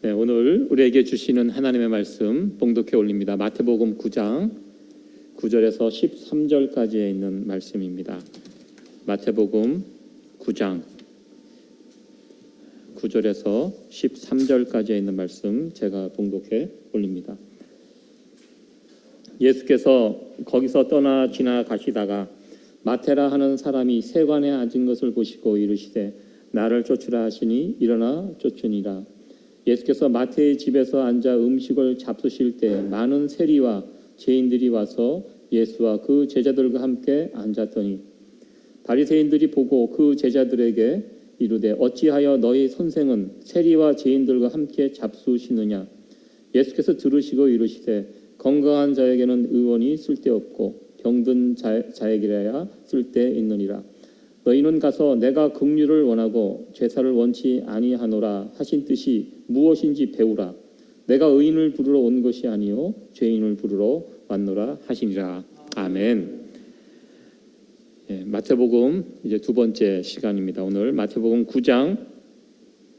네, 오늘 우리에게 주시는 하나님의 말씀 봉독해 올립니다. 마태복음 9장 9절에서 13절까지에 있는 말씀입니다. 마태복음 9장 9절에서 13절까지에 있는 말씀 제가 봉독해 올립니다. 예수께서 거기서 떠나 지나가시다가 마테라 하는 사람이 세관에 앉은 것을 보시고 이르시되 나를 쫓으라 하시니 일어나 쫓으니라. 예수께서 마태의 집에서 앉아 음식을 잡수실 때 많은 세리와 죄인들이 와서 예수와 그 제자들과 함께 앉았더니 바리새인들이 보고 그 제자들에게 이르되 어찌하여 너희 선생은 세리와 죄인들과 함께 잡수시느냐. 예수께서 들으시고 이르시되 건강한 자에게는 의원이 쓸데없고 병든 자에게라야 쓸데있느니라. 너희는 가서 내가 긍휼을 원하고 제사를 원치 아니하노라 하신 뜻이 무엇인지 배우라. 내가 의인을 부르러 온 것이 아니요 죄인을 부르러 왔노라 하시니라. 아멘. 마태복음 이제 두 번째 시간입니다. 오늘 마태복음 9장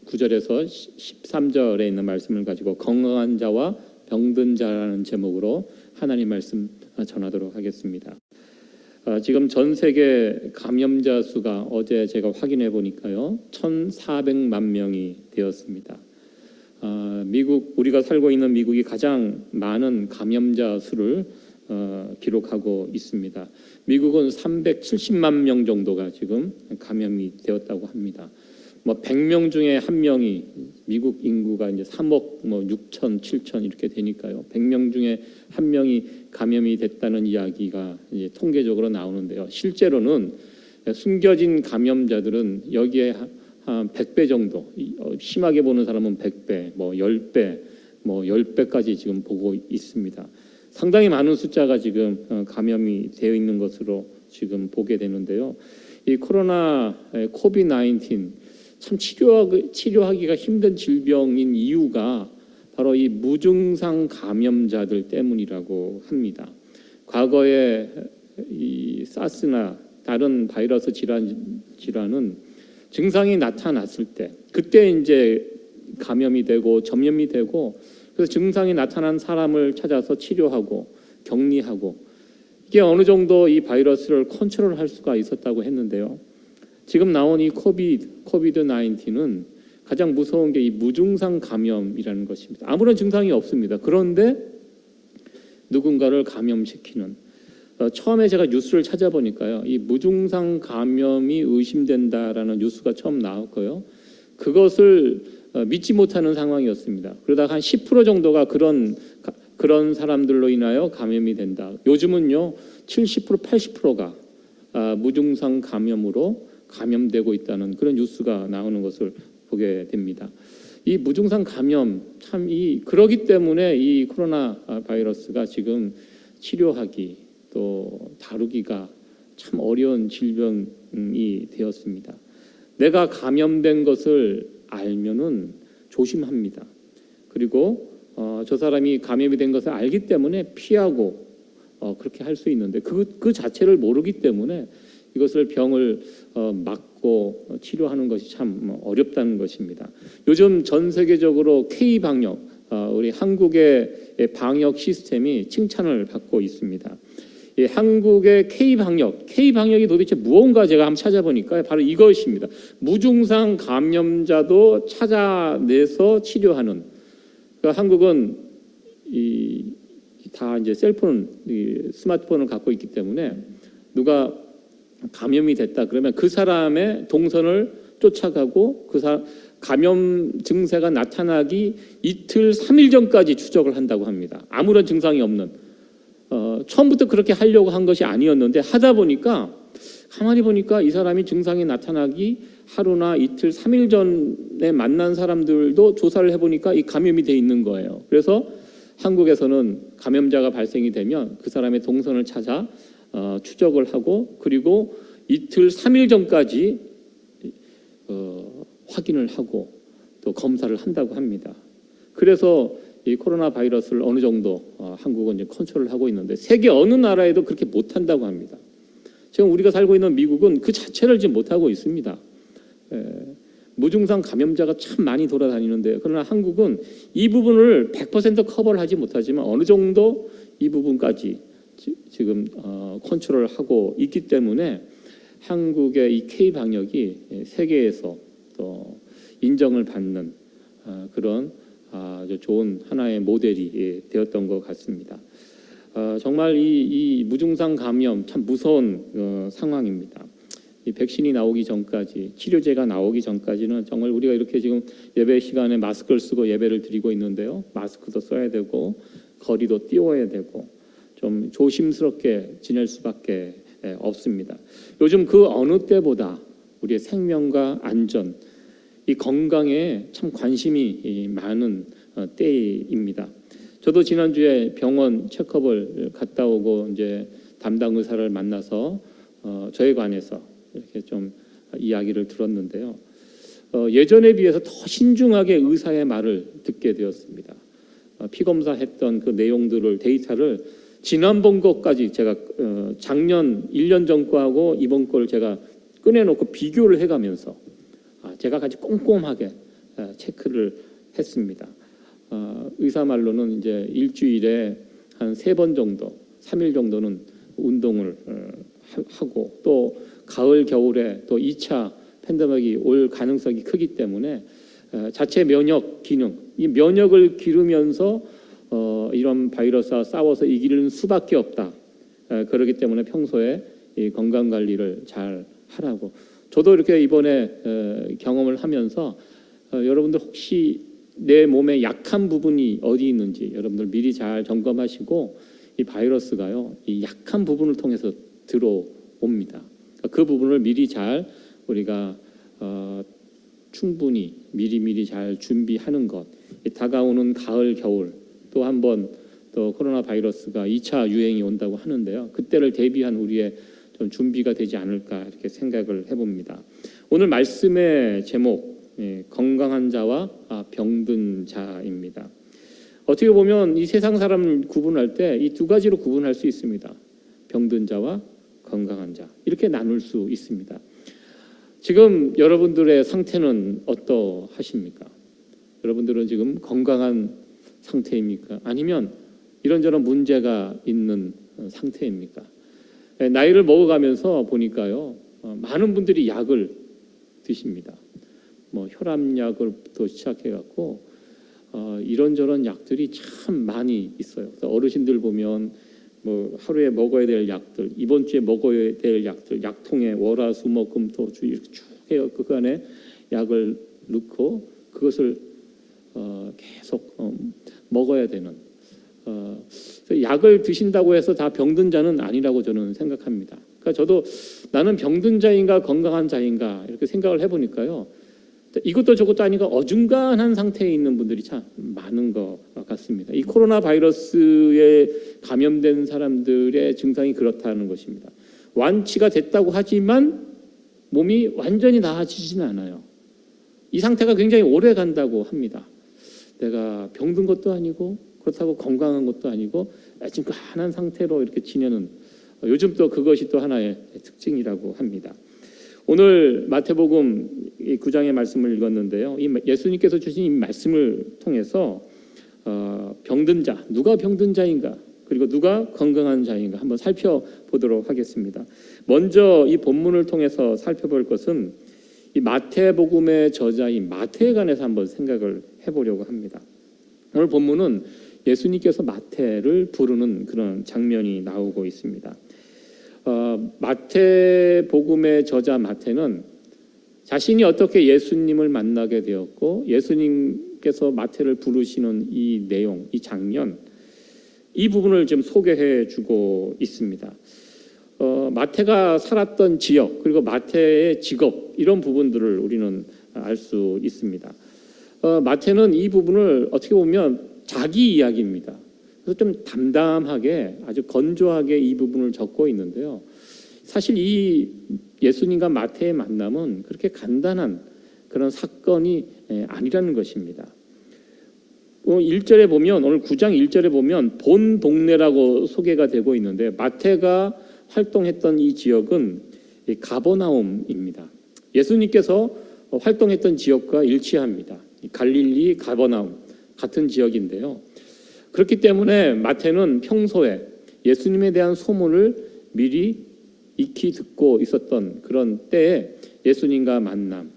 9절에서 13절에 있는 말씀을 가지고 건강한 자와 병든 자라는 제목으로 하나님 말씀 전하도록 하겠습니다. 지금 전 세계 감염자 수가 어제 제가 확인해 보니까요 1,400만 명이 되었습니다. 미국, 우리가 살고 있는 미국이 가장 많은 감염자 수를 기록하고 있습니다. 미국은 370만 명 정도가 지금 감염이 되었다고 합니다. 100명 중에 한 명이, 미국 인구가 이제 3억 6천, 7천 이렇게 되니까요. 100명 중에 한 명이 감염이 됐다는 이야기가 이제 통계적으로 나오는데요. 실제로는 숨겨진 감염자들은 여기에 한 100배 정도, 심하게 보는 사람은 100배, 10배, 10배까지 지금 보고 있습니다. 상당히 많은 숫자가 지금 감염이 되어 있는 것으로 지금 보게 되는데요. 이 코로나 코비드-19 참 치료하기가 힘든 질병인 이유가 바로 이 무증상 감염자들 때문이라고 합니다. 과거에 이 사스나 다른 바이러스 질환은 증상이 나타났을 때 그때 이제 감염이 되고 전염이 되고 그래서 증상이 나타난 사람을 찾아서 치료하고 격리하고 이게 어느 정도 이 바이러스를 컨트롤할 수가 있었다고 했는데요. 지금 나온 이 코비드-19는 가장 무서운 게 이 무증상 감염이라는 것입니다. 아무런 증상이 없습니다. 그런데 누군가를 감염시키는, 처음에 제가 뉴스를 찾아보니까요, 이 무증상 감염이 의심된다라는 뉴스가 처음 나왔고요. 그것을 믿지 못하는 상황이었습니다. 그러다가 한 10% 정도가 그런 사람들로 인하여 감염이 된다. 요즘은요 70%, 80%가 무증상 감염으로 감염되고 있다는 그런 뉴스가 나오는 것을 보게 됩니다. 이 무증상 감염 참 그러기 때문에 이 코로나 바이러스가 지금 치료하기 또 다루기가 참 어려운 질병이 되었습니다. 내가 감염된 것을 알면은 조심합니다. 그리고 저 사람이 감염이 된 것을 알기 때문에 피하고 그렇게 할 수 있는데 그 자체를 모르기 때문에 이것을 병을 막고 치료하는 것이 참 어렵다는 것입니다. 요즘 전 세계적으로 K-방역, 우리 한국의 방역 시스템이 칭찬을 받고 있습니다. 이 한국의 K-방역이 도대체 무언가 제가 한번 찾아보니까 바로 이것입니다. 무증상 감염자도 찾아내서 치료하는. 그러니까 한국은 다 이제 스마트폰을 갖고 있기 때문에 누가 감염이 됐다 그러면 그 사람의 동선을 쫓아가고 감염 증세가 나타나기 이틀 3일 전까지 추적을 한다고 합니다. 아무런 증상이 없는. 처음부터 그렇게 하려고 한 것이 아니었는데 하다 보니까 가만히 보니까 이 사람이 증상이 나타나기 하루나 이틀 3일 전에 만난 사람들도 조사를 해보니까 이 감염이 돼 있는 거예요. 그래서 한국에서는 감염자가 발생이 되면 그 사람의 동선을 찾아 추적을 하고 그리고 이틀 3일 전까지 확인을 하고 또 검사를 한다고 합니다. 그래서 이 코로나 바이러스를 어느 정도 한국은 이제 컨트롤을 하고 있는데 세계 어느 나라에도 그렇게 못한다고 합니다. 지금 우리가 살고 있는 미국은 그 자체를 지금 못하고 있습니다. 무증상 감염자가 참 많이 돌아다니는데, 그러나 한국은 이 부분을 100% 커버를 하지 못하지만 어느 정도 이 부분까지 지금 컨트롤하고 있기 때문에 한국의 이 K 방역이 세계에서 또 인정을 받는 그런 아주 좋은 하나의 모델이 되었던 것 같습니다. 정말 이 무증상 감염 참 무서운 상황입니다. 이 백신이 나오기 전까지, 치료제가 나오기 전까지는 정말 우리가 이렇게 지금 예배 시간에 마스크를 쓰고 예배를 드리고 있는데요. 마스크도 써야 되고 거리도 띄워야 되고 좀 조심스럽게 지낼 수밖에 없습니다. 요즘 그 어느 때보다 우리의 생명과 안전, 이 건강에 참 관심이 많은 때입니다. 저도 지난주에 병원 체크업을 갔다 오고 이제 담당 의사를 만나서 저에 관해서 이렇게 좀 이야기를 들었는데요. 예전에 비해서 더 신중하게 의사의 말을 듣게 되었습니다. 피검사했던 그 내용들을, 데이터를 지난번 것까지 제가 작년 1년 전 거하고 이번 걸 제가 꺼내놓고 비교를 해가면서 제가 같이 꼼꼼하게 체크를 했습니다. 의사 말로는 이제 일주일에 한 3번 정도, 3일 정도는 운동을 하고, 또 가을 겨울에 또 2차 팬데믹이 올 가능성이 크기 때문에 자체 면역 기능, 이 면역을 기르면서 이런 바이러스와 싸워서 이기는 수밖에 없다. 그렇기 때문에 평소에 이 건강 관리를 잘 하라고. 저도 이렇게 이번에 경험을 하면서 여러분들 혹시 내 몸에 약한 부분이 어디 있는지 여러분들 미리 잘 점검하시고, 이 바이러스가요, 이 약한 부분을 통해서 들어옵니다. 그 부분을 미리 잘 우리가 충분히 미리 잘 준비하는 것. 다가오는 가을 겨울 또 한 번 또 코로나 바이러스가 2차 유행이 온다고 하는데요. 그때를 대비한 우리의 좀 준비가 되지 않을까 이렇게 생각을 해봅니다. 오늘 말씀의 제목, 건강한 자와 병든 자입니다. 어떻게 보면 이 세상 사람을 구분할 때 이 두 가지로 구분할 수 있습니다. 병든 자와 건강한 자, 이렇게 나눌 수 있습니다. 지금 여러분들의 상태는 어떠하십니까? 여러분들은 지금 건강한 상태입니까? 아니면 이런저런 문제가 있는 상태입니까? 나이를 먹어가면서 보니까요, 많은 분들이 약을 드십니다. 뭐 혈압약을부터 시작해갖고 이런저런 약들이 참 많이 있어요. 그래서 어르신들 보면 뭐 하루에 먹어야 될 약들, 이번 주에 먹어야 될 약들, 약통에 월화수목금토주 이렇게 쭉 해요. 그 안에 약을 넣고 그것을 계속 먹어야 되는, 약을 드신다고 해서 다 병든 자는 아니라고 저는 생각합니다. 그러니까 저도 나는 병든 자인가 건강한 자인가 이렇게 생각을 해보니까요, 이것도 저것도 아니고 어중간한 상태에 있는 분들이 참 많은 것 같습니다. 이 코로나 바이러스에 감염된 사람들의 증상이 그렇다는 것입니다. 완치가 됐다고 하지만 몸이 완전히 나아지지는 않아요. 이 상태가 굉장히 오래 간다고 합니다. 내가 병든 것도 아니고 그렇다고 건강한 것도 아니고 애증간한 상태로 이렇게 지내는, 요즘 또 그것이 또 하나의 특징이라고 합니다. 오늘 마태복음 9장의 말씀을 읽었는데요. 이 예수님께서 주신 이 말씀을 통해서 병든 자, 누가 병든 자인가, 그리고 누가 건강한 자인가 한번 살펴보도록 하겠습니다. 먼저 이 본문을 통해서 살펴볼 것은 이 마태복음의 저자인 마태에 관해서 한번 생각을 해보려고 합니다. 오늘 본문은 예수님께서 마태를 부르는 그런 장면이 나오고 있습니다. 마태복음의 저자 마태는 자신이 어떻게 예수님을 만나게 되었고 예수님께서 마태를 부르시는 이 내용, 이 장면, 이 부분을 지금 소개해 주고 있습니다. 마태가 살았던 지역, 그리고 마태의 직업, 이런 부분들을 우리는 알 수 있습니다. 마태는 이 부분을 어떻게 보면 자기 이야기입니다. 그래서 좀 담담하게, 아주 건조하게 이 부분을 적고 있는데요. 사실 이 예수님과 마태의 만남은 그렇게 간단한 그런 사건이 아니라는 것입니다. 1절에 보면, 오늘 9장 1절에 보면 본 동네라고 소개가 되고 있는데, 마태가 활동했던 이 지역은 가버나움입니다. 예수님께서 활동했던 지역과 일치합니다. 갈릴리, 가버나움 같은 지역인데요. 그렇기 때문에 마태는 평소에 예수님에 대한 소문을 미리 익히 듣고 있었던 그런 때에 예수님과 만남이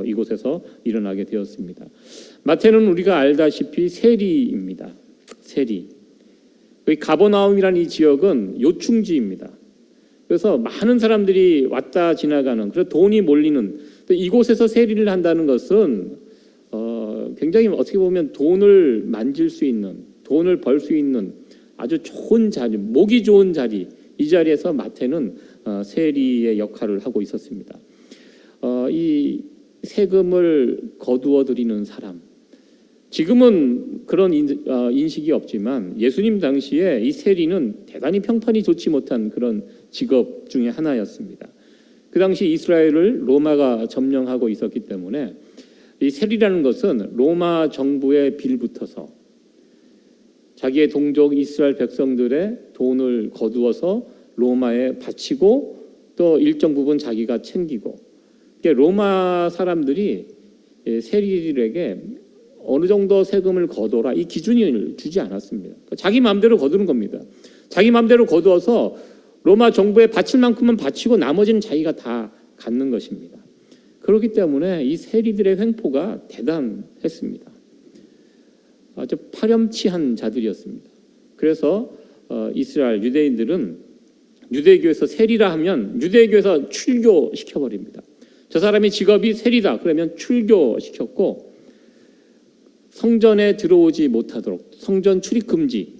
이곳에서 일어나게 되었습니다. 마태는 우리가 알다시피 세리입니다. 세리. 가버나움이라는 이 지역은 요충지입니다. 그래서 많은 사람들이 왔다 지나가는, 그래서 돈이 몰리는, 이곳에서 세리를 한다는 것은 굉장히 어떻게 보면 돈을 만질 수 있는, 돈을 벌 수 있는 아주 좋은 자리, 목이 좋은 자리, 이 자리에서 마태는 세리의 역할을 하고 있었습니다. 이 세금을 거두어 드리는 사람, 지금은 그런 인식이 없지만 예수님 당시에 이 세리는 대단히 평판이 좋지 못한 그런 직업 중에 하나였습니다. 그 당시 이스라엘을 로마가 점령하고 있었기 때문에 이 세리라는 것은 로마 정부에 빌붙어서 자기의 동족 이스라엘 백성들의 돈을 거두어서 로마에 바치고 또 일정 부분 자기가 챙기고, 로마 사람들이 세리들에게 어느 정도 세금을 거둬라 이 기준을 주지 않았습니다. 자기 마음대로 거두는 겁니다. 자기 마음대로 거두어서 로마 정부에 바칠 만큼은 바치고 나머지는 자기가 다 갖는 것입니다. 그렇기 때문에 이 세리들의 횡포가 대단했습니다. 아주 파렴치한 자들이었습니다. 그래서 이스라엘 유대인들은 유대교에서 세리라 하면 유대교에서 출교시켜버립니다. 저 사람이 직업이 세리다 그러면 출교시켰고, 성전에 들어오지 못하도록 성전 출입 금지,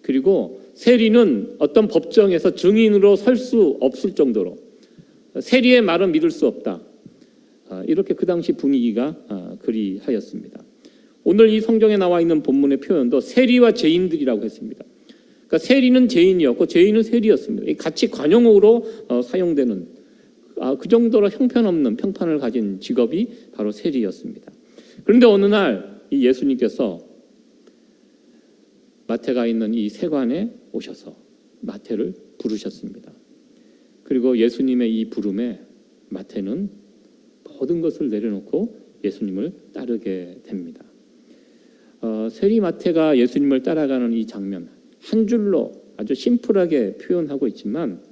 그리고 세리는 어떤 법정에서 증인으로 설 수 없을 정도로 세리의 말은 믿을 수 없다, 이렇게 그 당시 분위기가 그리하였습니다. 오늘 이 성경에 나와 있는 본문의 표현도 세리와 죄인들이라고 했습니다. 그러니까 세리는 죄인이었고 죄인은 세리였습니다. 같이 관용어로 사용되는 그 정도로 형편없는 평판을 가진 직업이 바로 세리였습니다. 그런데 어느 날 이 예수님께서 마태가 있는 이 세관에 오셔서 마태를 부르셨습니다. 그리고 예수님의 이 부름에 마태는 모든 것을 내려놓고 예수님을 따르게 됩니다. 세리 마태가 예수님을 따라가는 이 장면 한 줄로 아주 심플하게 표현하고 있지만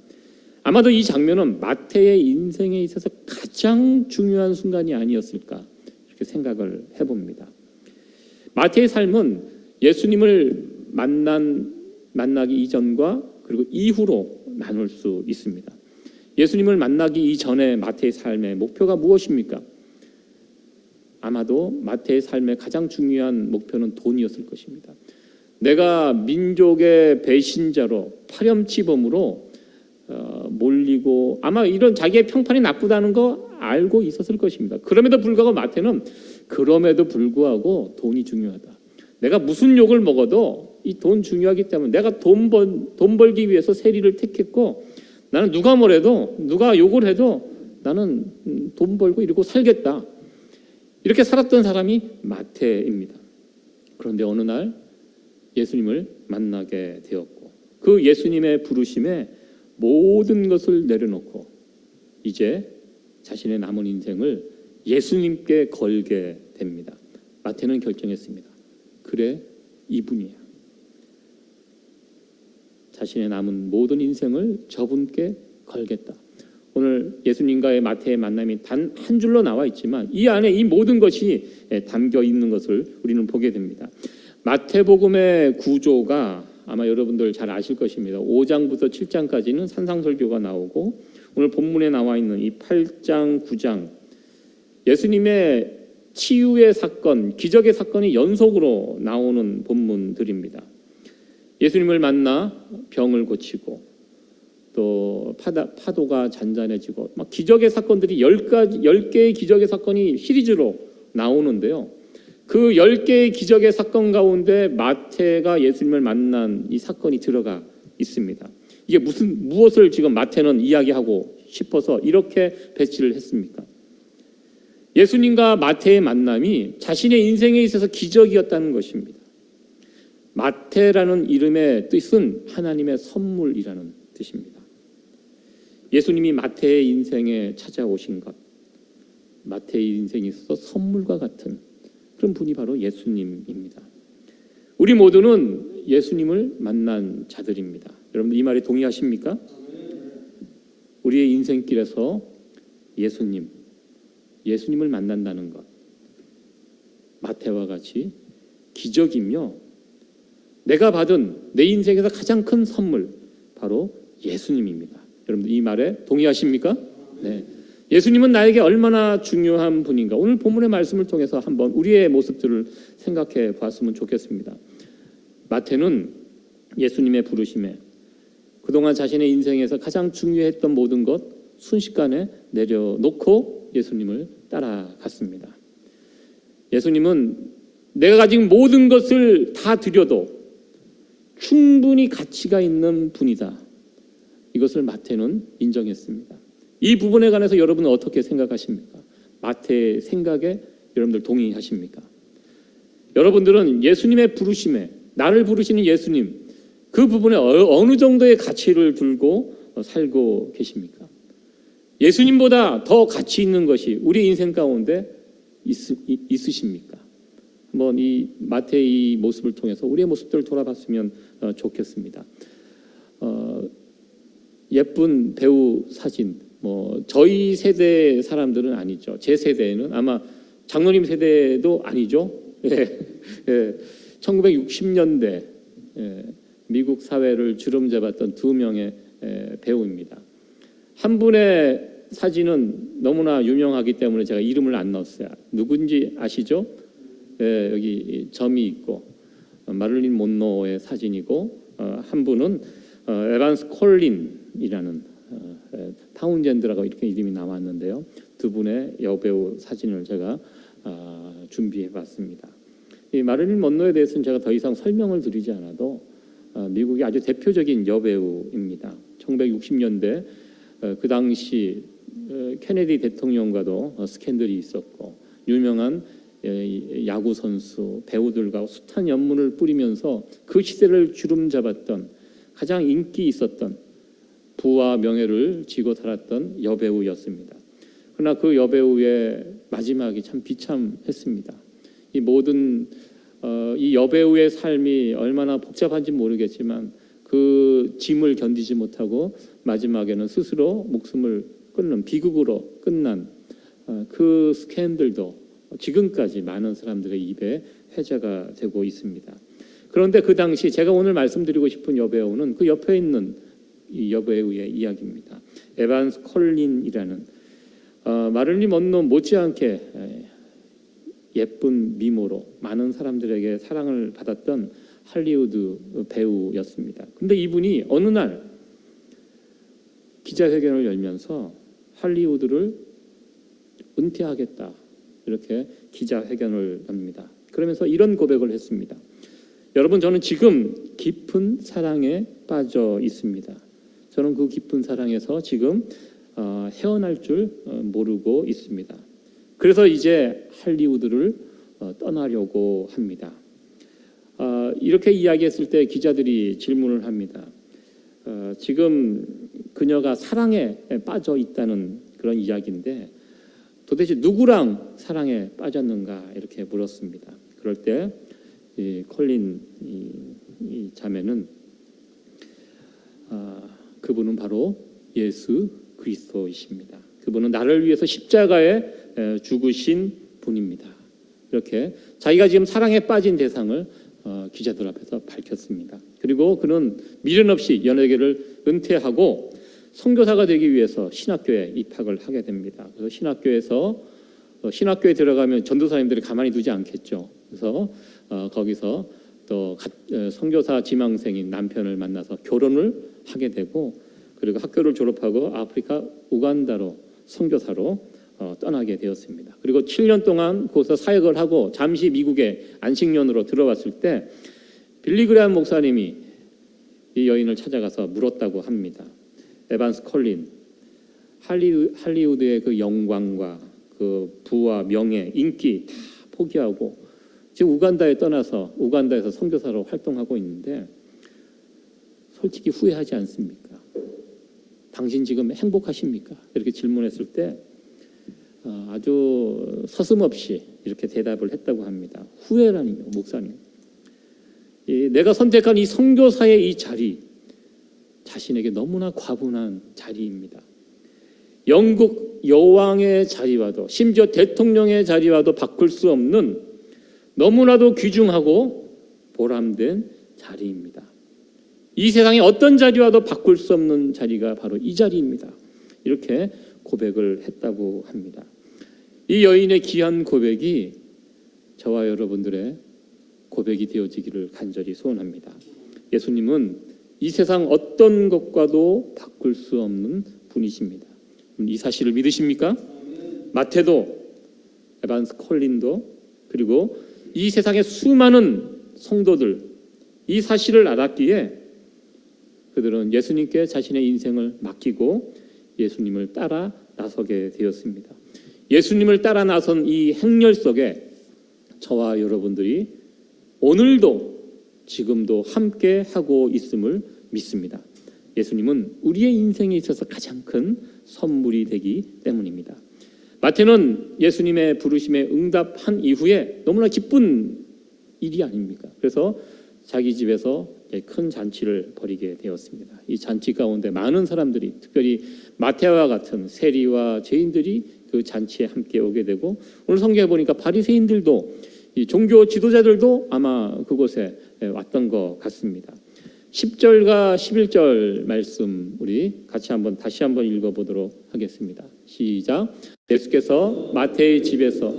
아마도 이 장면은 마태의 인생에 있어서 가장 중요한 순간이 아니었을까 이렇게 생각을 해봅니다. 마태의 삶은 예수님을 만나기 이전과 그리고 이후로 나눌 수 있습니다. 예수님을 만나기 이전에 마태의 삶의 목표가 무엇입니까? 아마도 마태의 삶의 가장 중요한 목표는 돈이었을 것입니다. 내가 민족의 배신자로 파렴치범으로 몰리고 아마 이런 자기의 평판이 나쁘다는 거 알고 있었을 것입니다. 그럼에도 불구하고 마태는 그럼에도 불구하고 돈이 중요하다. 내가 무슨 욕을 먹어도 이 돈 중요하기 때문에 내가 돈 벌기 위해서 세리를 택했고 나는 누가 뭐래도 누가 욕을 해도 나는 돈 벌고 이러고 살겠다. 이렇게 살았던 사람이 마태입니다. 그런데 어느 날 예수님을 만나게 되었고 그 예수님의 부르심에 모든 것을 내려놓고 이제 자신의 남은 인생을 예수님께 걸게 됩니다. 마태는 결정했습니다. 그래, 이분이야. 자신의 남은 모든 인생을 저분께 걸겠다. 오늘 예수님과의 마태의 만남이 단 한 줄로 나와 있지만 이 안에 이 모든 것이 담겨 있는 것을 우리는 보게 됩니다. 마태복음의 구조가 아마 여러분들 잘 아실 것입니다. 5장부터 7장까지는 산상설교가 나오고 오늘 본문에 나와 있는 이 8장, 9장 예수님의 치유의 사건, 기적의 사건이 연속으로 나오는 본문들입니다. 예수님을 만나 병을 고치고 또 파도가 잔잔해지고 막 기적의 사건들이 10개의 기적의 사건이 시리즈로 나오는데요. 그 10개의 기적의 사건 가운데 마태가 예수님을 만난 이 사건이 들어가 있습니다. 이게 무엇을 지금 마태는 이야기하고 싶어서 이렇게 배치를 했습니까? 예수님과 마태의 만남이 자신의 인생에 있어서 기적이었다는 것입니다. 마태라는 이름의 뜻은 하나님의 선물이라는 뜻입니다. 예수님이 마태의 인생에 찾아오신 것, 마태의 인생에 있어서 선물과 같은 그런 분이 바로 예수님입니다. 우리 모두는 예수님을 만난 자들입니다. 여러분들 이 말에 동의하십니까? 우리의 인생길에서 예수님을 만난다는 것, 마태와 같이 기적이며 내가 받은 내 인생에서 가장 큰 선물 바로 예수님입니다. 여러분들 이 말에 동의하십니까? 네. 예수님은 나에게 얼마나 중요한 분인가. 오늘 본문의 말씀을 통해서 한번 우리의 모습들을 생각해 봤으면 좋겠습니다. 마태는 예수님의 부르심에 그동안 자신의 인생에서 가장 중요했던 모든 것 순식간에 내려놓고 예수님을 따라갔습니다. 예수님은 내가 가진 모든 것을 다 드려도 충분히 가치가 있는 분이다. 이것을 마태는 인정했습니다. 이 부분에 관해서 여러분은 어떻게 생각하십니까? 마태의 생각에 여러분들 동의하십니까? 여러분들은 예수님의 부르심에 나를 부르시는 예수님 그 부분에 어느 정도의 가치를 두고 살고 계십니까? 예수님보다 더 가치 있는 것이 우리 인생 가운데 있으십니까? 한번 이 마태의 모습을 통해서 우리의 모습들을 돌아봤으면 좋겠습니다. 예쁜 배우 사진, 저희 세대 사람들은 아니죠. 제 세대는 아마 장로님 세대도 아니죠. 예, 예. 1960년대 미국 사회를 주름잡았던 두 명의 배우입니다. 한 분의 사진은 너무나 유명하기 때문에 제가 이름을 안 넣었어요. 누군지 아시죠? 여기 점이 있고 마릴린 몬로의 사진이고 한 분은 에반스 콜린이라는 타운젠드라고 이렇게 이름이 나왔는데요. 두 분의 여배우 사진을 제가 준비해봤습니다. 이 마릴린 몬로에 대해서는 제가 더 이상 설명을 드리지 않아도 미국의 아주 대표적인 여배우입니다. 1960년대 그 당시 케네디 대통령과도 스캔들이 있었고 유명한 야구 선수, 배우들과 숱한 연문을 뿌리면서 그 시대를 주름잡았던 가장 인기 있었던 부와 명예를 지고 살았던 여배우였습니다. 그러나 그 여배우의 마지막이 참 비참했습니다. 이 모든 이 여배우의 삶이 얼마나 복잡한지 모르겠지만 그 짐을 견디지 못하고 마지막에는 스스로 목숨을 끊는 비극으로 끝난 그 스캔들도 지금까지 많은 사람들의 입에 회자가 되고 있습니다. 그런데 그 당시 제가 오늘 말씀드리고 싶은 여배우는 그 옆에 있는 이 여배우의 이야기입니다. 에반스 콜린이라는 마릴린 먼로 못지않게 예쁜 미모로 많은 사람들에게 사랑을 받았던 할리우드 배우였습니다. 근데 이분이 어느 날 기자회견을 열면서 할리우드를 은퇴하겠다 이렇게 기자회견을 합니다. 그러면서 이런 고백을 했습니다. 여러분, 저는 지금 깊은 사랑에 빠져 있습니다. 저는 그 깊은 사랑에서 지금 헤어날 줄 모르고 있습니다. 그래서 이제 할리우드를 떠나려고 합니다. 이렇게 이야기했을 때 기자들이 질문을 합니다. 지금 그녀가 사랑에 빠져 있다는 그런 이야기인데 도대체 누구랑 사랑에 빠졌는가 이렇게 물었습니다. 그럴 때 이 콜린 이 자매는 그분은 바로 예수 그리스도이십니다. 그분은 나를 위해서 십자가에 죽으신 분입니다. 이렇게 자기가 지금 사랑에 빠진 대상을 기자들 앞에서 밝혔습니다. 그리고 그는 미련 없이 연예계를 은퇴하고 선교사가 되기 위해서 신학교에 입학을 하게 됩니다. 그래서 신학교에 들어가면 전도사님들이 가만히 두지 않겠죠. 그래서 거기서 또 선교사 지망생인 남편을 만나서 결혼을 하게 되고 그리고 학교를 졸업하고 아프리카 우간다로 선교사로 떠나게 되었습니다. 그리고 7년 동안 거기서 사역을 하고 잠시 미국에 안식년으로 들어왔을 때 빌리 그레함 목사님이 이 여인을 찾아가서 물었다고 합니다. 에반스 콜린, 할리우드의 그 영광과 그 부와 명예, 인기 다 포기하고 지금 우간다에 떠나서 우간다에서 선교사로 활동하고 있는데 솔직히 후회하지 않습니까? 당신 지금 행복하십니까? 이렇게 질문했을 때 아주 서슴없이 이렇게 대답을 했다고 합니다. 후회라니요, 목사님. 내가 선택한 이 선교사의 이 자리, 자신에게 너무나 과분한 자리입니다. 영국 여왕의 자리와도 심지어 대통령의 자리와도 바꿀 수 없는 너무나도 귀중하고 보람된 자리입니다. 이 세상의 어떤 자리와도 바꿀 수 없는 자리가 바로 이 자리입니다. 이렇게 고백을 했다고 합니다. 이 여인의 귀한 고백이 저와 여러분들의 고백이 되어지기를 간절히 소원합니다. 예수님은 이 세상 어떤 것과도 바꿀 수 없는 분이십니다. 이 사실을 믿으십니까? 마태도, 에반스 콜린도, 그리고 이 세상의 수많은 성도들, 이 사실을 알았기에 그들은 예수님께 자신의 인생을 맡기고 예수님을 따라 나서게 되었습니다. 예수님을 따라 나선 이 행렬 속에 저와 여러분들이 오늘도 지금도 함께 하고 있음을 믿습니다. 예수님은 우리의 인생에 있어서 가장 큰 선물이 되기 때문입니다. 마태는 예수님의 부르심에 응답한 이후에 너무나 기쁜 일이 아닙니까? 그래서 자기 집에서 큰 잔치를 벌이게 되었습니다. 이 잔치 가운데 많은 사람들이, 특별히 마태와 같은 세리와 죄인들이 그 잔치에 함께 오게 되고, 오늘 성경에 보니까 바리새인들도, 이 종교 지도자들도 아마 그곳에 왔던 것 같습니다. 10절과 11절 말씀 우리 같이 다시 한번 읽어보도록 하겠습니다. 시작. 예수께서 마태의 집에서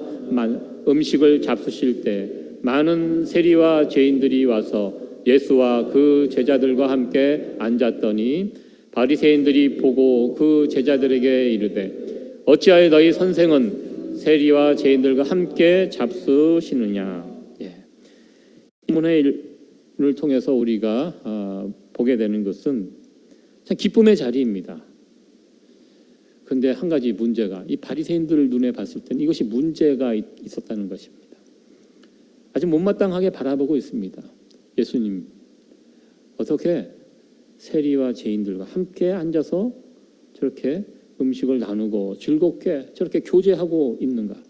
음식을 잡수실 때 많은 세리와 죄인들이 와서 예수와 그 제자들과 함께 앉았더니 바리새인들이 보고 그 제자들에게 이르되 어찌하여 너희 선생은 세리와 죄인들과 함께 잡수시느냐. 본문을 통해서 우리가 보게 되는 것은 참 기쁨의 자리입니다. 그런데 한 가지 문제가, 이 바리새인들 눈에 봤을 때는 이것이 문제가 있었다는 것입니다. 아주 못마땅하게 바라보고 있습니다. 예수님, 어떻게 세리와 죄인들과 함께 앉아서 저렇게 음식을 나누고 즐겁게 저렇게 교제하고 있는가?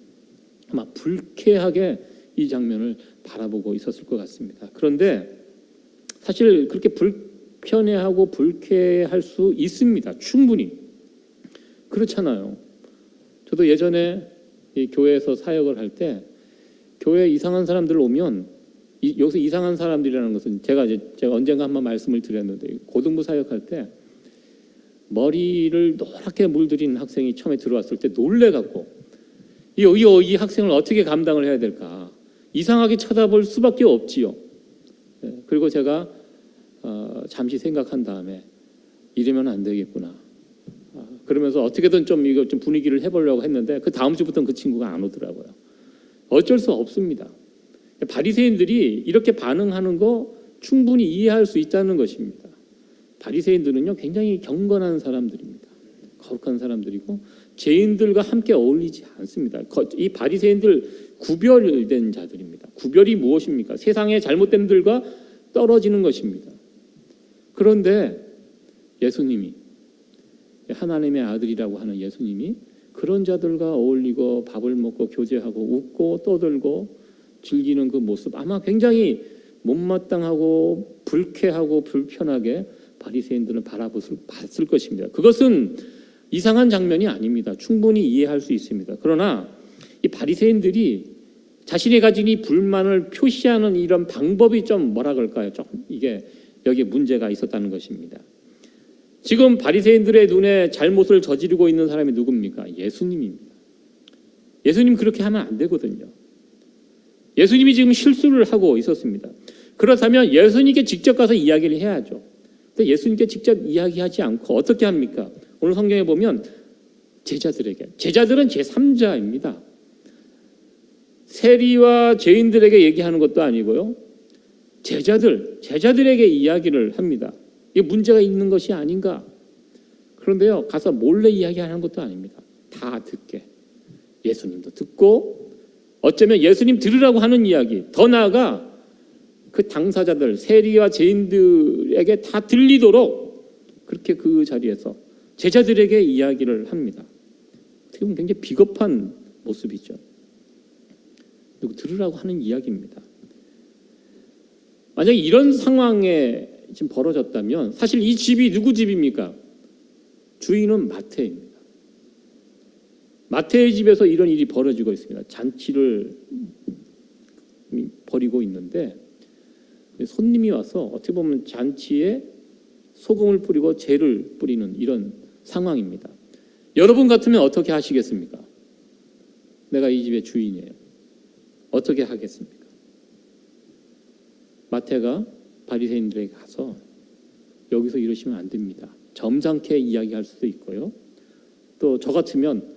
아마 불쾌하게 이 장면을 바라보고 있었을 것 같습니다. 그런데 사실 그렇게 불편해하고 불쾌할 수 있습니다. 충분히. 그렇잖아요. 저도 예전에 이 교회에서 사역을 할 때 교회에 이상한 사람들 오면, 여기서 이상한 사람들이라는 것은 제가 언젠가 한번 말씀을 드렸는데, 고등부 사역할 때 머리를 노랗게 물들인 학생이 처음에 들어왔을 때 놀래갖고 이 학생을 어떻게 감당을 해야 될까, 이상하게 쳐다볼 수밖에 없지요. 그리고 제가 잠시 생각한 다음에 이러면 안 되겠구나, 그러면서 어떻게든 좀 분위기를 해보려고 했는데 그 다음 주부터는 그 친구가 안 오더라고요. 어쩔 수 없습니다. 바리새인들이 이렇게 반응하는 거 충분히 이해할 수 있다는 것입니다. 바리새인들은요 굉장히 경건한 사람들입니다. 거룩한 사람들이고 죄인들과 함께 어울리지 않습니다. 이 바리새인들 구별된 자들입니다. 구별이 무엇입니까? 세상의 잘못됨들과 떨어지는 것입니다. 그런데 예수님이, 하나님의 아들이라고 하는 예수님이 그런 자들과 어울리고 밥을 먹고 교제하고 웃고 떠들고 즐기는 그 모습, 아마 굉장히 못마땅하고 불쾌하고 불편하게 바리새인들은 봤을 것입니다. 그것은 이상한 장면이 아닙니다. 충분히 이해할 수 있습니다. 그러나 이 바리새인들이 자신이 가진 이 불만을 표시하는 이런 방법이 좀 뭐라 그럴까요? 좀 이게 여기에 문제가 있었다는 것입니다. 지금 바리새인들의 눈에 잘못을 저지르고 있는 사람이 누굽니까? 예수님입니다. 예수님 그렇게 하면 안 되거든요. 예수님이 지금 실수를 하고 있었습니다. 그렇다면 예수님께 직접 가서 이야기를 해야죠. 근데 예수님께 직접 이야기하지 않고 어떻게 합니까? 오늘 성경에 보면 제자들은 제3자입니다. 세리와 죄인들에게 얘기하는 것도 아니고요, 제자들에게 이야기를 합니다. 이게 문제가 있는 것이 아닌가? 그런데요, 가서 몰래 이야기하는 것도 아닙니다. 다 듣게. 예수님도 듣고, 어쩌면 예수님 들으라고 하는 이야기, 더 나아가 그 당사자들, 세리와 죄인들에게 다 들리도록 그렇게 그 자리에서 제자들에게 이야기를 합니다. 어떻게 보면 굉장히 비겁한 모습이죠. 누구 들으라고 하는 이야기입니다. 만약에 이런 상황에 지금 벌어졌다면 사실 이 집이 누구 집입니까? 주인은 마태입니다. 마태의 집에서 이런 일이 벌어지고 있습니다. 잔치를 벌이고 있는데 손님이 와서 어떻게 보면 잔치에 소금을 뿌리고 재를 뿌리는 이런 상황입니다. 여러분 같으면 어떻게 하시겠습니까? 내가 이 집의 주인이에요. 어떻게 하겠습니까? 마태가 바리새인들에게 가서 여기서 이러시면 안 됩니다. 점잖게 이야기할 수도 있고요. 또 저 같으면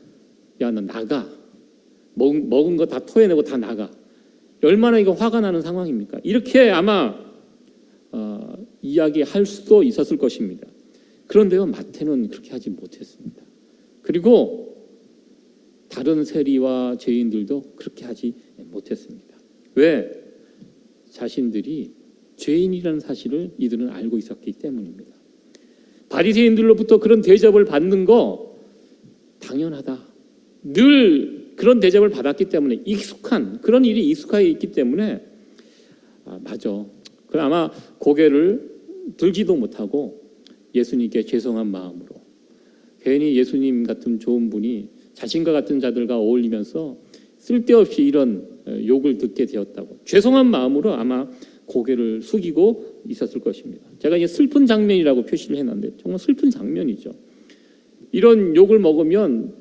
야, 너 나가. 먹은 거 다 토해내고 다 나가. 얼마나 이거 화가 나는 상황입니까? 이렇게 아마 이야기할 수도 있었을 것입니다. 그런데요, 마태는 그렇게 하지 못했습니다. 그리고 다른 세리와 죄인들도 그렇게 하지 못했습니다. 왜? 자신들이 죄인이라는 사실을 이들은 알고 있었기 때문입니다. 바리새인들로부터 그런 대접을 받는 거 당연하다. 늘 그런 대접을 받았기 때문에 익숙한 그런 일이 익숙하게 있기 때문에 맞아. 그럼 아마 고개를 들지도 못하고 예수님께 죄송한 마음으로 괜히 예수님 같은 좋은 분이 자신과 같은 자들과 어울리면서 쓸데없이 이런 욕을 듣게 되었다고 죄송한 마음으로 아마 고개를 숙이고 있었을 것입니다. 제가 이제 슬픈 장면이라고 표시를 해놨는데 정말 슬픈 장면이죠. 이런 욕을 먹으면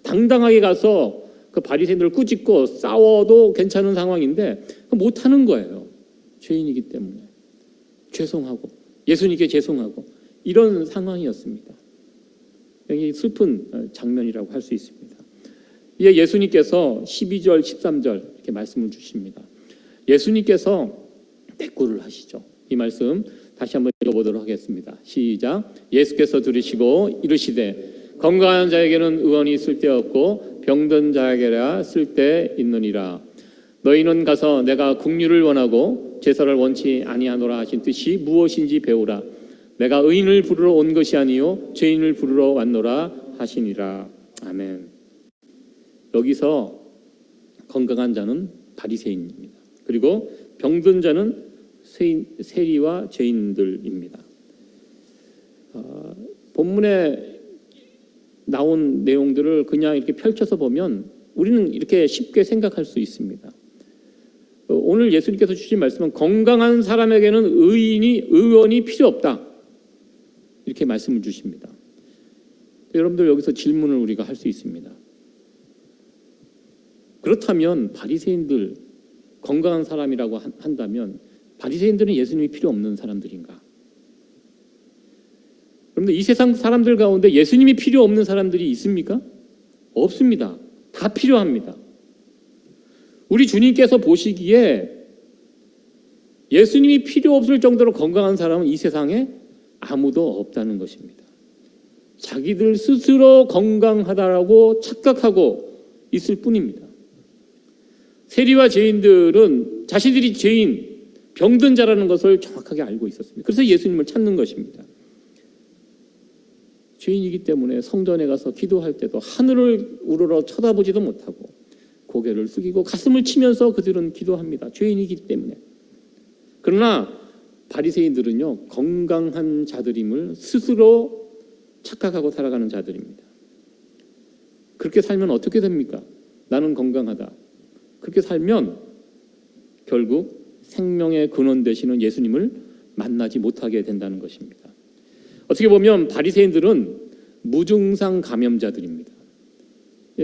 당당하게 가서 그 바리새인들을 꾸짖고 싸워도 괜찮은 상황인데 못하는 거예요. 죄인이기 때문에 죄송하고 예수님께 죄송하고 이런 상황이었습니다. 굉장히 슬픈 장면이라고 할 수 있습니다. 이에 예수님께서 12절, 13절 이렇게 말씀을 주십니다. 예수님께서 대꾸를 하시죠. 이 말씀 다시 한번 읽어보도록 하겠습니다. 시작. 예수께서 들으시고 이르시되 건강한 자에게는 의원이 쓸데없고 병든 자에게라 쓸데있느니라. 너희는 가서 내가 긍휼을 원하고 제사를 원치 아니하노라 하신 뜻이 무엇인지 배우라. 내가 의인을 부르러 온 것이 아니요 죄인을 부르러 왔노라 하시니라. 아멘. 여기서 건강한 자는 바리새인입니다. 그리고 병든 자는 세리와 죄인들입니다. 본문에 나온 내용들을 그냥 이렇게 펼쳐서 보면 우리는 이렇게 쉽게 생각할 수 있습니다. 오늘 예수님께서 주신 말씀은 건강한 사람에게는 의원이 필요 없다. 이렇게 말씀을 주십니다. 여러분들 여기서 질문을 우리가 할 수 있습니다. 그렇다면 바리새인들 건강한 사람이라고 한다면 바리새인들은 예수님이 필요 없는 사람들인가? 그런데 이 세상 사람들 가운데 예수님이 필요 없는 사람들이 있습니까? 없습니다. 다 필요합니다. 우리 주님께서 보시기에 예수님이 필요 없을 정도로 건강한 사람은 이 세상에 아무도 없다는 것입니다. 자기들 스스로 건강하다라고 착각하고 있을 뿐입니다. 세리와 죄인들은 자신들이 죄인, 병든 자라는 것을 정확하게 알고 있었습니다. 그래서 예수님을 찾는 것입니다. 죄인이기 때문에 성전에 가서 기도할 때도 하늘을 우러러 쳐다보지도 못하고 고개를 숙이고 가슴을 치면서 그들은 기도합니다. 죄인이기 때문에. 그러나 바리새인들은요, 건강한 자들임을 스스로 착각하고 살아가는 자들입니다. 그렇게 살면 어떻게 됩니까? 나는 건강하다. 그렇게 살면 결국 생명의 근원 되시는 예수님을 만나지 못하게 된다는 것입니다. 어떻게 보면 바리새인들은 무증상 감염자들입니다.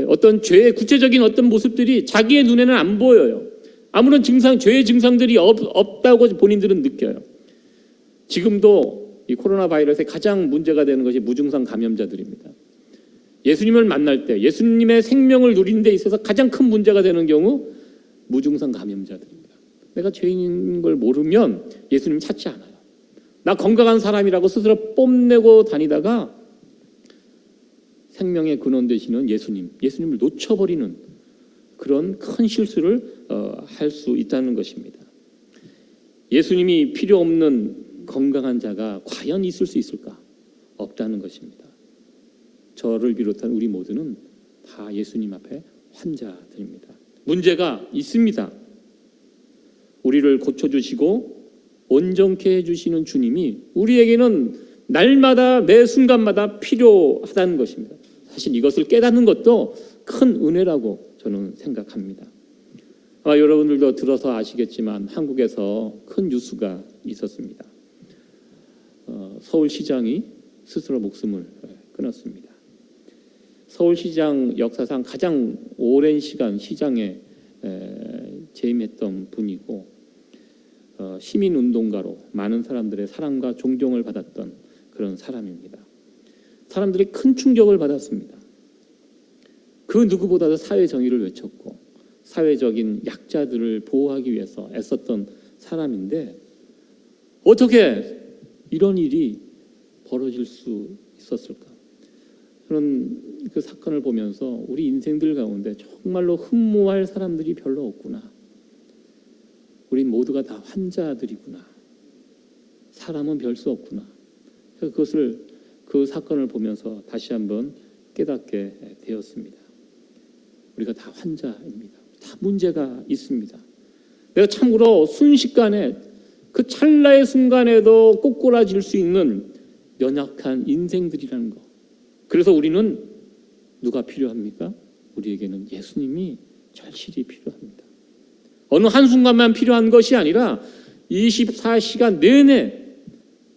어떤 죄의 구체적인 어떤 모습들이 자기의 눈에는 안 보여요. 아무런 죄의 증상들이 없다고 본인들은 느껴요. 지금도 이 코로나 바이러스의 가장 문제가 되는 것이 무증상 감염자들입니다. 예수님을 만날 때 예수님의 생명을 누리는 데 있어서 가장 큰 문제가 되는 경우 무증상 감염자들입니다. 내가 죄인인 걸 모르면 예수님 찾지 않아요. 나 건강한 사람이라고 스스로 뽐내고 다니다가 생명의 근원 되시는 예수님을 놓쳐버리는 그런 큰 실수를 할 수 있다는 것입니다. 예수님이 필요 없는 건강한 자가 과연 있을 수 있을까? 없다는 것입니다. 저를 비롯한 우리 모두는 다 예수님 앞에 환자들입니다. 문제가 있습니다. 우리를 고쳐주시고 온전케 해주시는 주님이 우리에게는 날마다 매 순간마다 필요하다는 것입니다. 사실 이것을 깨닫는 것도 큰 은혜라고 저는 생각합니다. 아마 여러분들도 들어서 아시겠지만 한국에서 큰 뉴스가 있었습니다. 서울시장이 스스로 목숨을 끊었습니다. 서울시장 역사상 가장 오랜 시간 시장에 재임했던 분이고 시민운동가로 많은 사람들의 사랑과 존경을 받았던 그런 사람입니다. 사람들이 큰 충격을 받았습니다. 그 누구보다도 사회 정의를 외쳤고 사회적인 약자들을 보호하기 위해서 애썼던 사람인데 어떻게 이런 일이 벌어질 수 있었을까? 그런 그 사건을 보면서 우리 인생들 가운데 정말로 흠모할 사람들이 별로 없구나. 우리 모두가 다 환자들이구나. 사람은 별 수 없구나. 그것을 그 사건을 보면서 다시 한번 깨닫게 되었습니다. 우리가 다 환자입니다. 다 문제가 있습니다. 내가 참으로 순식간에 그 찰나의 순간에도 꼬꾸라질 수 있는 연약한 인생들이라는 거. 그래서 우리는 누가 필요합니까? 우리에게는 예수님이 절실히 필요합니다. 어느 한순간만 필요한 것이 아니라 24시간 내내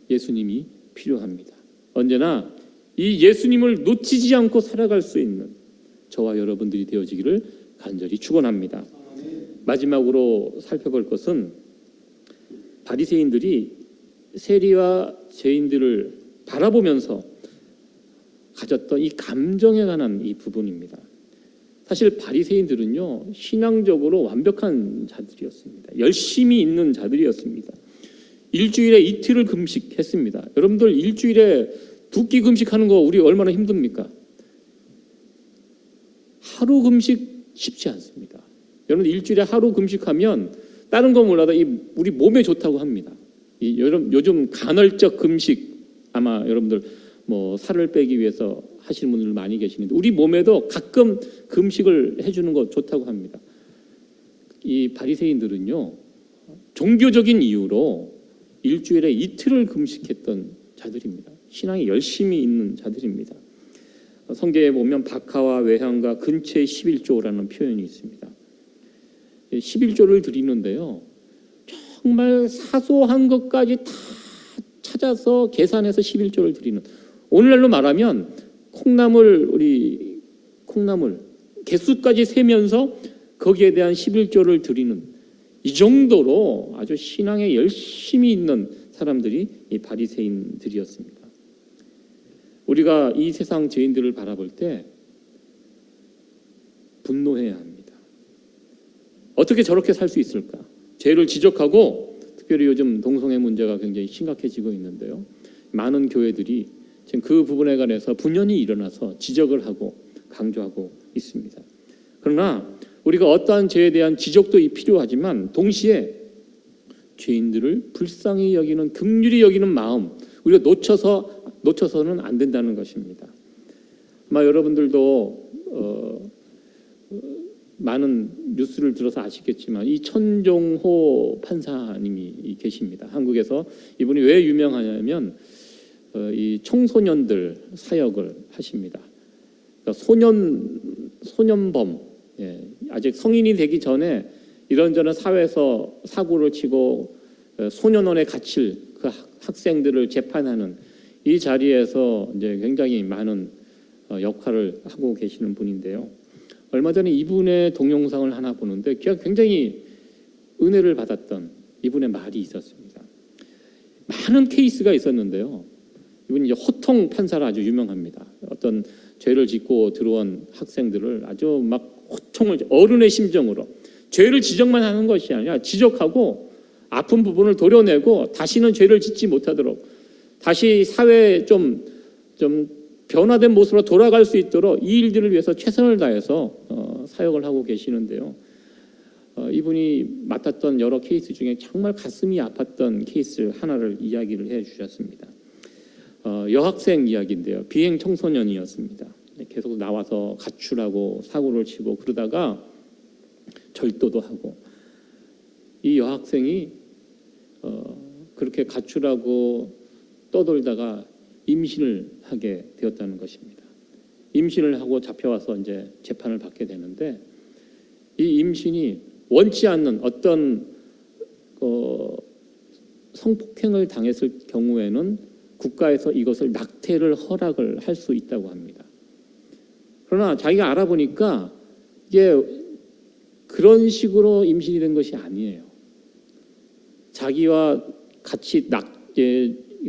예수님이 필요합니다. 언제나 이 예수님을 놓치지 않고 살아갈 수 있는 저와 여러분들이 되어지기를 간절히 축원합니다. 마지막으로 살펴볼 것은 바리새인들이 세리와 죄인들을 바라보면서 가졌던 이 감정에 관한 이 부분입니다. 사실 바리새인들은요 신앙적으로 완벽한 자들이었습니다. 열심히 있는 자들이었습니다. 일주일에 이틀을 금식했습니다. 여러분들 일주일에 2끼 금식하는 거 우리 얼마나 힘듭니까? 하루 금식 쉽지 않습니다. 여러분 일주일에 하루 금식하면 다른 거 몰라도 우리 몸에 좋다고 합니다. 요즘 간헐적 금식 아마 여러분들 뭐 살을 빼기 위해서 하시는 분들 많이 계시는데 우리 몸에도 가끔 금식을 해주는 거 좋다고 합니다. 이 바리새인들은요 종교적인 이유로 일주일에 이틀을 금식했던 자들입니다. 신앙이 열심히 있는 자들입니다. 성경에 보면 박하와 외향과 근처의 11조라는 표현이 있습니다. 11조를 드리는데요 정말 사소한 것까지 다 찾아서 계산해서 11조를 드리는, 오늘날로 말하면 콩나물 개수까지 세면서 거기에 대한 11조를 드리는 이 정도로 아주 신앙에 열심히 있는 사람들이 이 바리새인들이었습니다. 우리가 이 세상 죄인들을 바라볼 때 분노해야 합니다. 어떻게 저렇게 살 수 있을까? 죄를 지적하고 특별히 요즘 동성애 문제가 굉장히 심각해지고 있는데요. 많은 교회들이 지금 그 부분에 관해서 분연히 일어나서 지적을 하고 강조하고 있습니다. 그러나 우리가 어떠한 죄에 대한 지적도 필요하지만 동시에 죄인들을 불쌍히 여기는 긍휼히 여기는 마음 우리가 놓쳐서는 안 된다는 것입니다. 아마 여러분들도 많은 뉴스를 들어서 아시겠지만 이 천종호 판사님이 계십니다. 한국에서 이분이 왜 유명하냐면 이 청소년들 사역을 하십니다. 그러니까 소년범, 아직 성인이 되기 전에 이런저런 사회에서 사고를 치고 소년원에 갇힐 그 학생들을 재판하는 이 자리에서 이제 굉장히 많은 역할을 하고 계시는 분인데요. 얼마 전에 이분의 동영상을 하나 보는데 굉장히 은혜를 받았던 이분의 말이 있었습니다. 많은 케이스가 있었는데요. 이분이 이제 호통 판사로 아주 유명합니다. 어떤 죄를 짓고 들어온 학생들을 아주 막 호통을 어른의 심정으로 죄를 지적만 하는 것이 아니라 지적하고 아픈 부분을 도려내고 다시는 죄를 짓지 못하도록 다시 사회에 좀 변화된 모습으로 돌아갈 수 있도록 이 일들을 위해서 최선을 다해서 사역을 하고 계시는데요. 이분이 맡았던 여러 케이스 중에 정말 가슴이 아팠던 케이스 하나를 이야기를 해주셨습니다. 여학생 이야기인데요. 비행 청소년이었습니다. 계속 나와서 가출하고 사고를 치고 그러다가 절도도 하고, 이 여학생이 그렇게 가출하고 떠돌다가 임신을 하게 되었다는 것입니다. 임신을 하고 잡혀와서 이제 재판을 받게 되는데, 이 임신이 원치 않는 어떤 성폭행을 당했을 경우에는 국가에서 이것을 낙태를 허락을 할 수 있다고 합니다. 그러나 자기가 알아보니까 이게 그런 식으로 임신이 된 것이 아니에요. 자기와 같이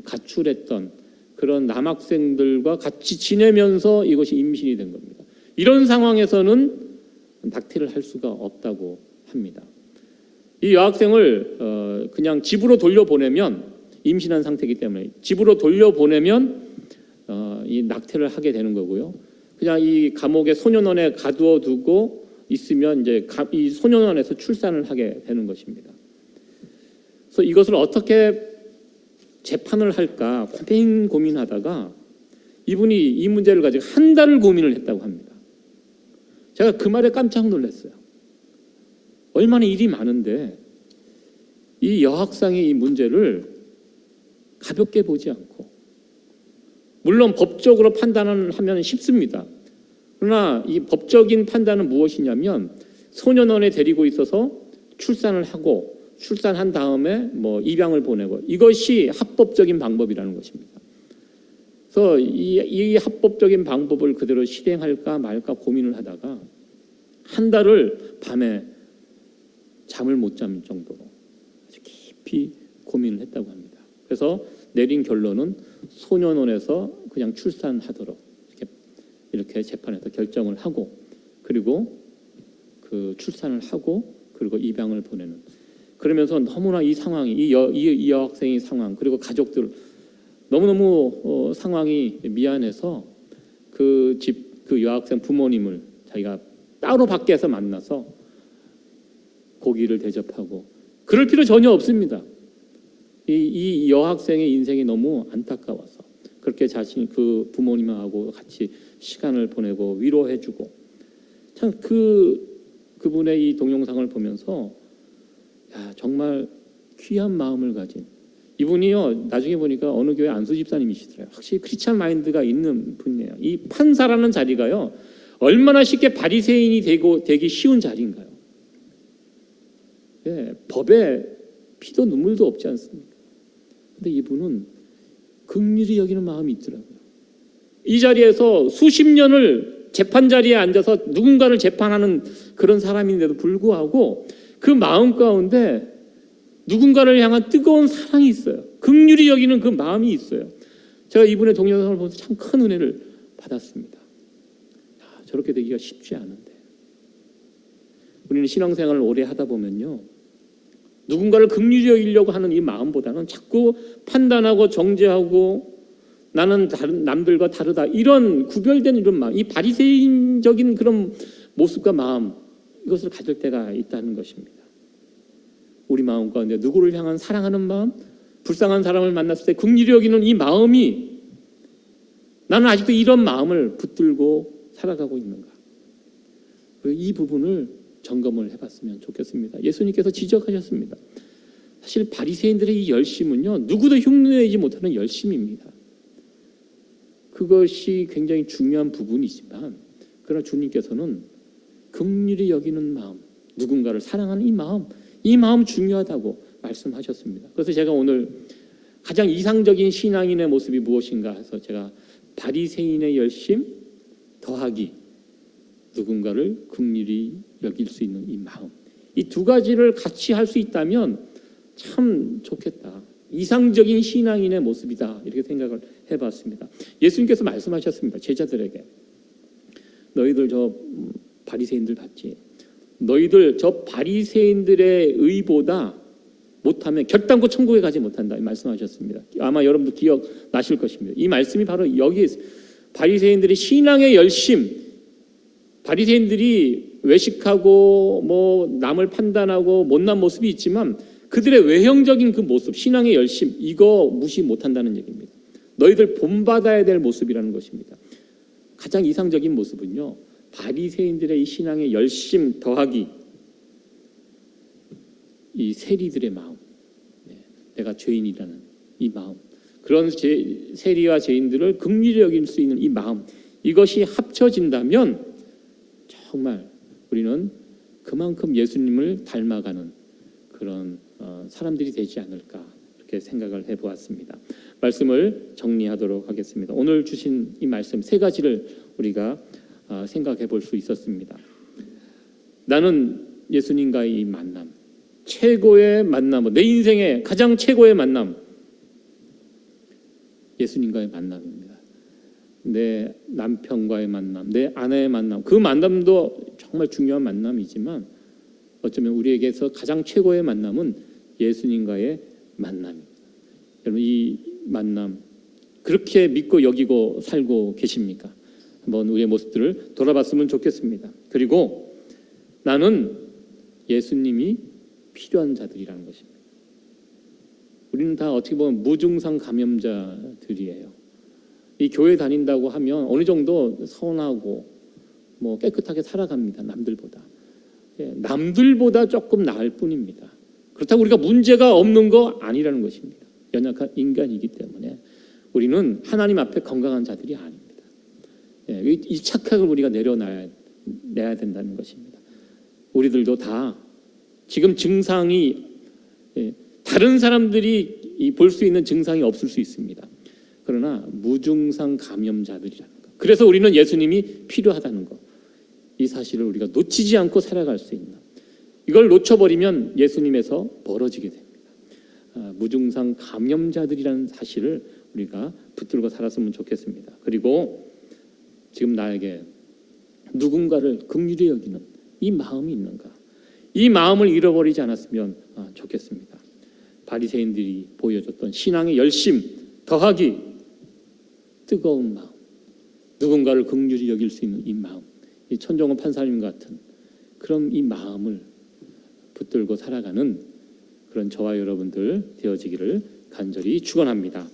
가출했던 그런 남학생들과 같이 지내면서 이것이 임신이 된 겁니다. 이런 상황에서는 낙태를 할 수가 없다고 합니다. 이 여학생을 그냥 집으로 돌려보내면, 임신한 상태이기 때문에 집으로 돌려보내면 이 낙태를 하게 되는 거고요. 그냥 이 감옥에 소년원에 가두어 두고 있으면 이제 이 소년원에서 출산을 하게 되는 것입니다. 그래서 이것을 어떻게 재판을 할까 고민하다가 이분이 이 문제를 가지고 한 달을 고민을 했다고 합니다. 제가 그 말에 깜짝 놀랐어요. 얼마나 일이 많은데 이 여학생의 이 문제를 가볍게 보지 않고, 물론 법적으로 판단하면 쉽습니다. 그러나 이 법적인 판단은 무엇이냐면, 소년원에 데리고 있어서 출산을 하고 출산한 다음에 뭐 입양을 보내고, 이것이 합법적인 방법이라는 것입니다. 그래서 이 합법적인 방법을 그대로 실행할까 말까 고민을 하다가 한 달을 밤에 잠을 못 잠 정도로 아주 깊이 고민을 했다고 합니다. 그래서 내린 결론은 소년원에서 그냥 출산하도록 이렇게 재판에서 결정을 하고, 그리고 그 출산을 하고 그리고 입양을 보내는, 그러면서 너무나 이 상황이, 이 여학생의 상황, 그리고 가족들 너무너무 상황이 미안해서 그 여학생 부모님을 자기가 따로 밖에서 만나서 고기를 대접하고, 그럴 필요 전혀 없습니다. 이 여학생의 인생이 너무 안타까워서 그렇게 자신이 그 부모님하고 같이 시간을 보내고 위로해주고, 참 그분의 이 동영상을 보면서 정말 귀한 마음을 가진 이분이요, 나중에 보니까 어느 교회 안수 집사님이시더라고요. 확실히 크리스찬 마인드가 있는 분이에요. 이 판사라는 자리가요, 얼마나 쉽게 바리새인이 되기 쉬운 자리인가요? 예, 법에 피도 눈물도 없지 않습니까? 근데 이분은 긍휼히 여기는 마음이 있더라고요. 이 자리에서 수십 년을 재판 자리에 앉아서 누군가를 재판하는 그런 사람인데도 불구하고 그 마음 가운데 누군가를 향한 뜨거운 사랑이 있어요. 긍휼히 여기는 그 마음이 있어요. 제가 이분의 동영상을 보면서 참 큰 은혜를 받았습니다. 저렇게 되기가 쉽지 않은데, 우리는 신앙생활을 오래 하다 보면요, 누군가를 긍휼히 여기려고 하는 이 마음보다는 자꾸 판단하고 정죄하고 나는 남들과 다르다, 이런 구별된 이런 마음, 이 바리새인적인 그런 모습과 마음, 이것을 가질 때가 있다는 것입니다. 우리 마음 가운데 누구를 향한 사랑하는 마음, 불쌍한 사람을 만났을 때 긍휼히 여기는 이 마음이, 나는 아직도 이런 마음을 붙들고 살아가고 있는가, 이 부분을 점검을 해봤으면 좋겠습니다. 예수님께서 지적하셨습니다. 사실 바리새인들의 이 열심은요, 누구도 흉내내지 못하는 열심입니다. 그것이 굉장히 중요한 부분이지만, 그러나 주님께서는 긍휼히 여기는 마음, 누군가를 사랑하는 이 마음 중요하다고 말씀하셨습니다. 그래서 제가 오늘 가장 이상적인 신앙인의 모습이 무엇인가 해서 제가 바리새인의 열심 더하기 누군가를 긍휼히 여길 수 있는 이 마음, 이 두 가지를 같이 할 수 있다면 참 좋겠다, 이상적인 신앙인의 모습이다, 이렇게 생각을 해봤습니다. 예수님께서 말씀하셨습니다. 제자들에게, 너희들 저 바리새인들 봤지? 너희들 저 바리새인들의 의보다 못하면 결단코 천국에 가지 못한다, 말씀하셨습니다. 아마 여러분도 기억나실 것입니다. 이 말씀이 바로 여기에 있어요. 바리새인들의 신앙의 열심, 바리새인들이 외식하고 뭐 남을 판단하고 못난 모습이 있지만 그들의 외형적인 그 모습, 신앙의 열심, 이거 무시 못한다는 얘기입니다. 너희들 본받아야 될 모습이라는 것입니다. 가장 이상적인 모습은요, 바리새인들의 이 신앙의 열심 더하기 이 세리들의 마음, 내가 죄인이라는 이 마음, 그런 세리와 죄인들을 긍휼히 여길 수 있는 이 마음, 이것이 합쳐진다면 정말 우리는 그만큼 예수님을 닮아가는 그런 사람들이 되지 않을까, 이렇게 생각을 해보았습니다. 말씀을 정리하도록 하겠습니다. 오늘 주신 이 말씀 세 가지를 우리가 생각해 볼 수 있었습니다. 나는 예수님과의 이 만남, 최고의 만남, 내 인생의 가장 최고의 만남, 예수님과의 만남입니다. 내 남편과의 만남, 내 아내의 만남, 그 만남도 정말 중요한 만남이지만 어쩌면 우리에게서 가장 최고의 만남은 예수님과의 만남입니다. 여러분, 이 만남 그렇게 믿고 여기고 살고 계십니까? 한번 우리의 모습들을 돌아봤으면 좋겠습니다. 그리고 나는 예수님이 필요한 자들이라는 것입니다. 우리는 다 어떻게 보면 무증상 감염자들이에요. 이 교회 다닌다고 하면 어느 정도 선하고 뭐 깨끗하게 살아갑니다. 남들보다. 남들보다 조금 나을 뿐입니다. 그렇다고 우리가 문제가 없는 거 아니라는 것입니다. 연약한 인간이기 때문에 우리는 하나님 앞에 건강한 자들이 아닙니다. 이 착각을 우리가 내야 된다는 것입니다. 우리들도 다 지금 증상이 다른 사람들이 볼 수 있는 증상이 없을 수 있습니다. 그러나 무증상 감염자들이라는 것, 그래서 우리는 예수님이 필요하다는 것, 이 사실을 우리가 놓치지 않고 살아갈 수 있는, 이걸 놓쳐버리면 예수님에서 멀어지게 됩니다. 무증상 감염자들이라는 사실을 우리가 붙들고 살았으면 좋겠습니다. 그리고 지금 나에게 누군가를 긍휼히 여기는 이 마음이 있는가, 이 마음을 잃어버리지 않았으면 좋겠습니다. 바리새인들이 보여줬던 신앙의 열심 더하기 뜨거운 마음, 누군가를 긍휼히 여길 수 있는 이 마음, 이 천정원 판사님 같은 그런 이 마음을 붙들고 살아가는 그런 저와 여러분들 되어지기를 간절히 축원합니다.